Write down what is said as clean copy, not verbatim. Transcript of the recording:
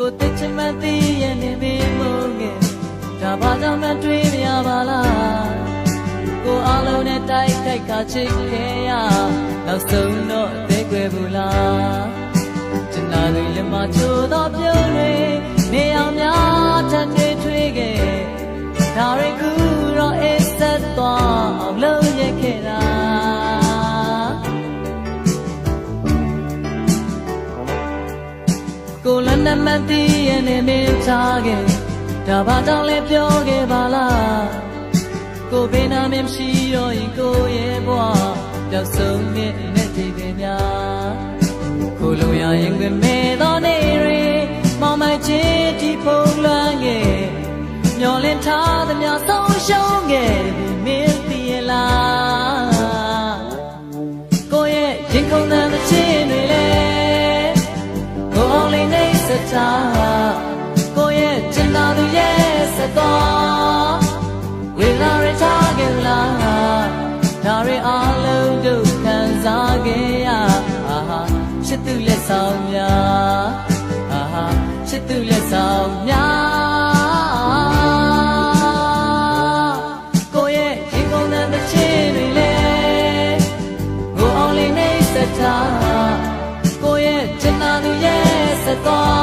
ကိုတိတ်ချမသိရဲ့နေမင်းမို့ငယ်ဒါဘာကြောင့်မတွေ့မရပါလားကိုအားလုံးနဲ့တိုက်ခိုက်ကချစ်ခဲ့ရနောက်ဆုံးတော့အသေးကွယ်ဘူးလားကျန်တာတွေရမချိုးတော့ပြုံးတွေနေအောင်များထပ်ထွေးခဲ့ဒါတွေကူတော့အစ်ဆက်သွားအောင်လုပ်ရခဲ့တာကိုလည်းနမသိရဲ့နေမင်းချခဲ့ဒါဘာကြောင့်လဲပြောခဲ့ပါလားကိုဘေးနာမမရှိတော့ရင်ကိုရဲ့ဘဝပျောက်ဆုံးတဲ့ဒီပင်များကိုလိုရရင်ခွင့်မဲ့တော့နေရီမောင်မိုက်ချစ်ဒီဖုံးလွှမ်းခဲ့မျောလင်းထားသမျှဆုံးရှုံးခဲ့ဒီမင်းသိရလားကိုရဲ့ရင်ခုန်တဲ့ချစ်တွေလေကိုအောင်လေးနေစတာကိုရဲ့ချင်တာတွေရဲ့စတော့ဝေလာရထားခဲ့လားဒါတွေအားလုံးတို့ခံစားခဲ့ရချစ်သူလက်ဆောင်များချစ်သူလက်ဆောင်များကိုရဲ့ရင်ကုန်တဲ့ချစ်တွေလေကိုအောင်လေးနေစတာကိုရဲ့ချင်တာတွေရဲ့စတော့